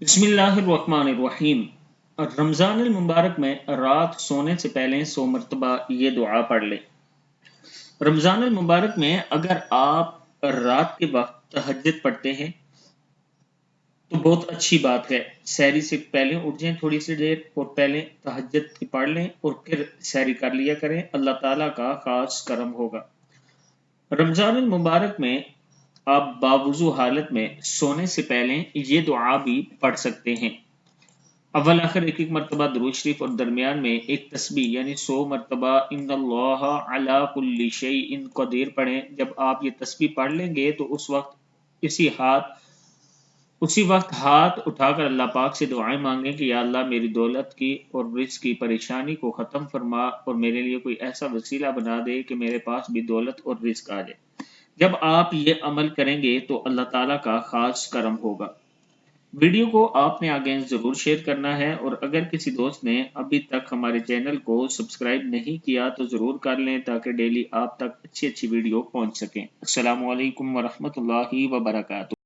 बिस्मिल्लाहिर्रहमानिर्रहीम। रमज़ान المبارक में रात सोने से पहले 100 मरतबा ये दुआ पढ़ लें। रमज़ान المبارक में अगर आप रात के वक्त तहज्जुद पढ़ते हैं तो बहुत अच्छी बात है। सहरी से पहले उठ जाएं थोड़ी सी देर और पहले तहज्जुद की पढ़ लें और फिर सहरी कर लिया करें। अल्लाह ताला का खास करम होगा। रमज़ान المبارक में आप बावुज़ू हालत में सोने से पहले ये दुआ भी पढ़ सकते हैं। अव्वल आखिर एक एक मरतबा दुरूद शरीफ और दरमियान में एक तस्बीह यानी 100 मरतबा इन्नल्लाह अला कुल्ली शैइन क़दीर पढ़ें। जब आप ये तस्बीह पढ़ लेंगे तो उसी वक्त हाथ उठाकर अल्लाह पाक से दुआएं मांगें कि या अल्लाह मेरी दौलत की और रिज़्क़ की परेशानी को ख़त्म फरमा और मेरे लिए कोई ऐसा वसीला बना दे कि मेरे पास भी दौलत और रिज़्क़ आ जाए। जब आप ये अमल करेंगे तो अल्लाह ताला का खास करम होगा। वीडियो को आपने आगे ज़रूर शेयर करना है और अगर किसी दोस्त ने अभी तक हमारे चैनल को सब्सक्राइब नहीं किया तो ज़रूर कर लें ताकि डेली आप तक अच्छी वीडियो पहुंच सकें। अस्सलामु अलैकुम वरहमतुल्लाहि वबरकातुहू।